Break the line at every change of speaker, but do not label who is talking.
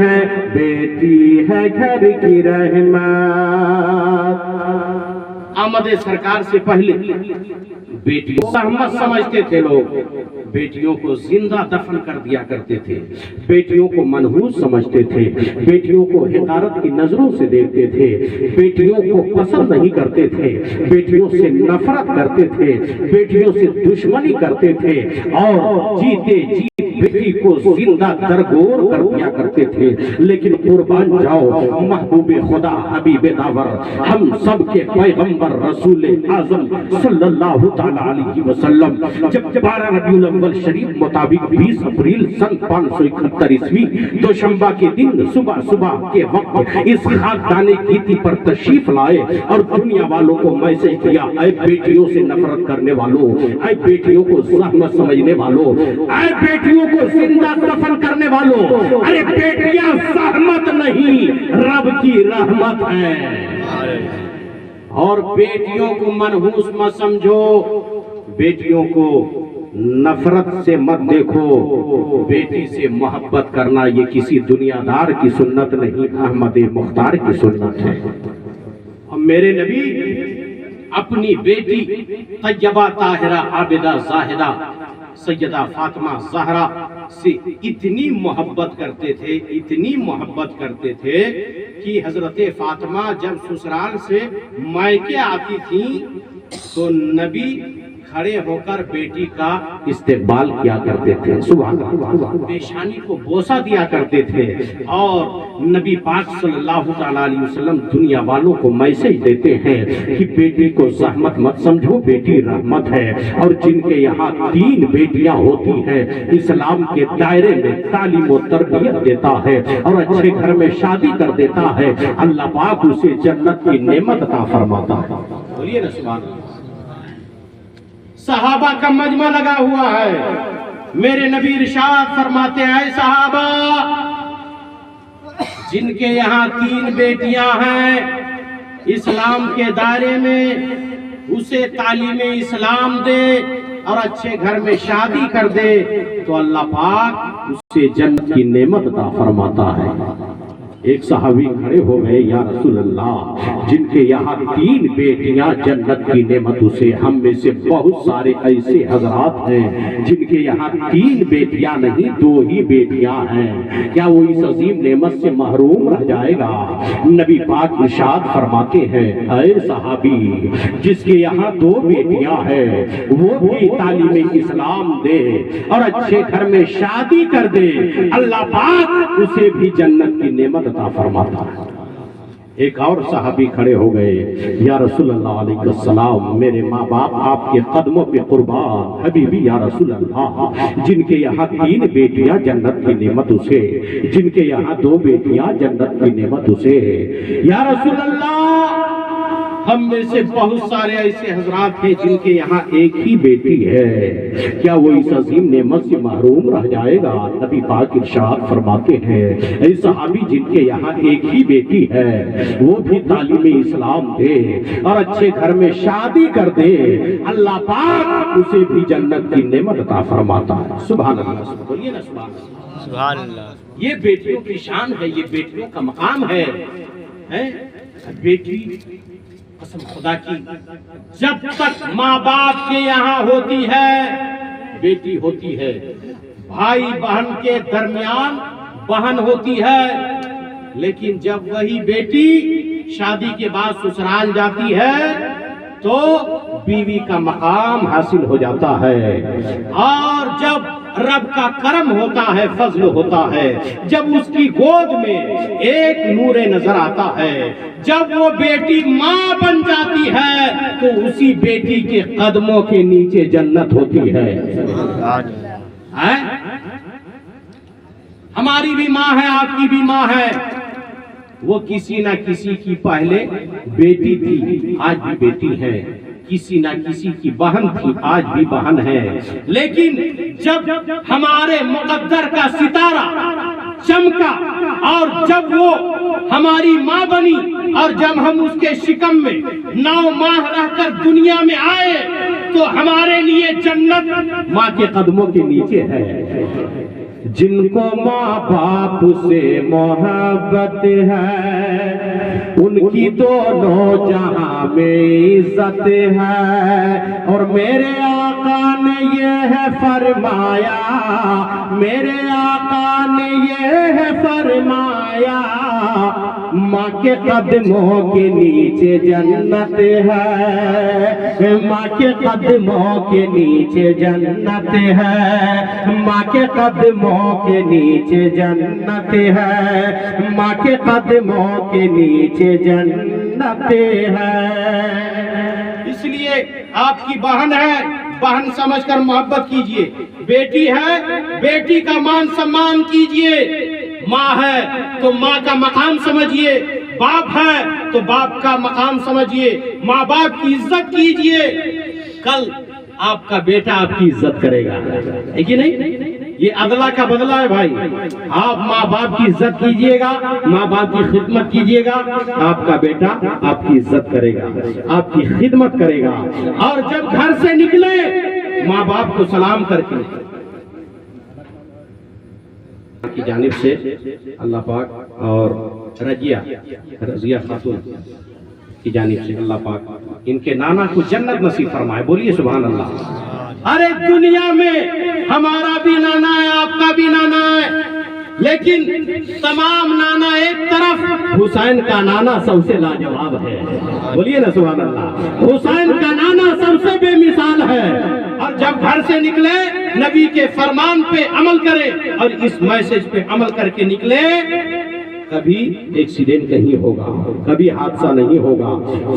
ہیں بیٹی ہے گھر کی رحمت۔ آمد سرکار سے پہلے بیٹیوں کو رحمت سمجھتے تھے لوگ، بیٹیوں کو زندہ دفن کر دیا کرتے تھے، بیٹیوں کو منحوس سمجھتے تھے، بیٹیوں کو حقارت کی نظروں سے دیکھتے تھے، بیٹیوں کو پسند نہیں کرتے تھے، بیٹیوں سے نفرت کرتے تھے، بیٹیوں سے دشمنی کرتے تھے، اور جیتے جی بیٹی کو زندہ درگور کر دیا کرتے تھے۔ لیکن قربان جاؤ محبوب خدا حبیب داور ہم سب کے پیغمبر رسول اعظم صلی اللہ تعالی علیہ وسلم جب 12 ربیع الاول شریف مطابق 20 اپریل سن 571 عیسوی دوشنبہ کے دن صبح کے وقت اس خاکدانِ گیتی پر تشریف لائے اور دنیا والوں کو میسج دیا، اے بیٹیوں سے نفرت کرنے والوں، اے بیٹیوں کو زحمت سمجھنے والوں، اے بیٹیوں کو زندہ دفن کرنے والوں، ارے بیٹیاں زحمت نہیں رب کی رحمت ہے، اور بیٹیوں کو منحوس مت سمجھو، بیٹیوں کو نفرت سے مت دیکھو، بیٹی سے محبت کرنا یہ کسی دنیا دار کی سنت نہیں، احمد مختار کی سنت ہے۔ اور میرے نبی اپنی بیٹی طیبہ طاہرہ عابدہ زاہدہ سیدہ فاطمہ زہرا سے اتنی محبت کرتے تھے، اتنی محبت کرتے تھے کہ حضرت فاطمہ جب سسرال سے مائکے آتی تھیں تو نبی کھڑے ہو کر بیٹی کا استقبال کیا کرتے تھے، سبحان اللہ، پیشانی کو بوسہ دیا کرتے تھے، اور نبی پاک صلی اللہ علیہ وسلم دنیا والوں کو میسج دیتے ہیں کہ بیٹی کو زحمت مت سمجھو، بیٹی رحمت ہے، اور جن کے یہاں 3 بیٹیاں ہوتی ہیں اسلام کے دائرے میں تعلیم و تربیت دیتا ہے اور اچھے گھر میں شادی کر دیتا ہے، اللہ پاک اسے جنت کی نعمت عطا فرماتا ہے۔ بولیے نا سبحان اللہ۔ صحابہ کا مجمع لگا ہوا ہے، میرے نبی ارشاد فرماتے ہیں، اے صحابہ جن کے یہاں 3 بیٹیاں ہیں اسلام کے دائرے میں، اسے تعلیم اسلام دے اور اچھے گھر میں شادی کر دے تو اللہ پاک اسے جنت کی نعمت عطا فرماتا ہے۔ ایک صحابی کھڑے ہو گئے، یا رسول اللہ جن کے یہاں 3 بیٹیاں جنت کی نعمت سے، ہم میں سے بہت سارے ایسے حضرات ہیں جن کے یہاں 3 بیٹیاں نہیں 2 ہی بیٹیاں ہیں، کیا وہ اس عظیم نعمت سے محروم رہ جائے گا؟ نبی پاک ارشاد فرماتے ہیں، اے صحابی جس کے یہاں 2 بیٹیاں ہیں وہ بھی تعلیم اسلام دے اور اچھے گھر میں شادی کر دے، اللہ پاک اسے بھی جنت کی نعمت عطا فرماتا ہے۔ ایک اور صحابی کھڑے ہو گئے، یا رسول اللہ علیہ السلام میرے ماں باپ آپ کے قدموں پہ قربان، حبیبی یا رسول اللہ جن کے یہاں 3 بیٹیاں جنت کی نعمت اسے، جن کے یہاں 2 بیٹیاں جنت کی نعمت اسے، یا رسول اللہ ہم میں سے بہت سارے ایسے حضرات ہیں جن کے یہاں ایک ہی بیٹی ہے، کیا وہ اس عظیم نعمت سے محروم رہ جائے گا؟ نبی پاک ارشاد فرماتے ہیں، اے صحابی جن کے یہاں ایک ہی بیٹی ہے وہ بھی تعلیم اسلام دے اور اچھے گھر میں شادی کر دے، اللہ پاک اسے بھی جنت کی نعمت عطا فرماتا ہے۔ سبحان اللہ، بولیے نا سبحان اللہ۔ یہ بیٹیوں کی شان ہے، یہ بیٹیوں کا مقام ہے۔ بیٹی قسم خدا کی جب تک ماں باپ کے یہاں ہوتی ہے بیٹی ہوتی ہے، بھائی بہن کے درمیان بہن ہوتی ہے، لیکن جب وہی بیٹی شادی کے بعد سسرال جاتی ہے تو بیوی کا مقام حاصل ہو جاتا ہے، اور جب رب کا کرم ہوتا ہے، فضل ہوتا ہے، جب اس کی گود میں ایک نور نظر آتا ہے، جب وہ بیٹی ماں بن جاتی ہے تو اسی بیٹی کے قدموں کے نیچے جنت ہوتی ہے۔ ہماری بھی ماں ہے، آپ کی بھی ماں ہے، وہ کسی نہ کسی کی پہلے بیٹی تھی، آج بھی بیٹی ہے، کسی نہ کسی کی بہن تھی، آج بھی بہن ہے، لیکن جب ہمارے مقدر کا ستارہ چمکا اور جب وہ ہماری ماں بنی اور جب ہم اس کے شکم میں 9 ماہ رہ کر دنیا میں آئے تو ہمارے لیے جنت ماں کے قدموں کے نیچے ہے۔ جن کو ماں باپ سے محبت ہے ان کی دونوں جہاں میں عزت ہے. اور میرے آقا نے یہ ہے فرمایا، میرے آقا نے یہ ہے فرمایا، ماں کے قدموں کے نیچے جنت ہے، ماں کے قدموں کے نیچے جنت ہے، ماں کے قدموں کے نیچے جنت ہے، ماں کے قدموں کے نیچے جنت ہے. اس لیے آپ کی بہن ہے، بہن سمجھ کر محبت کیجئے. بیٹی ہے، بیٹی کا مان سمان کیجئے. ماں ہے تو ماں کا مقام سمجھیے، باپ ہے تو باپ کا مقام سمجھیے، ماں باپ کی عزت کیجئے. کل آپ کا بیٹا آپ کی عزت کرے گا، ہے کہ نہیں؟ یہ عدلہ کا بدلہ ہے بھائی. آپ ماں باپ کی عزت کیجئے گا، ماں باپ کی خدمت کیجئے گا، آپ کا بیٹا آپ کی عزت کرے گا، آپ کی خدمت کرے گا. اور جب گھر سے نکلے ماں باپ کو سلام کر کے کی جانب سے اللہ پاک اور رضیہ خاتون کی جانب سے اللہ پاک ان کے نانا کو جنت نصیب فرمائے. بولیے سبحان اللہ. ارے دنیا میں ہمارا بھی نانا ہے، آپ کا بھی نانا ہے، لیکن تمام نانا ایک طرف، حسین کا نانا سب سے لاجواب ہے. بولیے نا سبحان اللہ. حسین کا نانا سب سے بے مثال ہے. اور جب گھر سے نکلے نبی کے فرمان پہ عمل کرے اور اس میسج پہ عمل کر کے نکلے، کبھی ایکسیڈنٹ نہیں ہوگا، کبھی حادثہ نہیں ہوگا.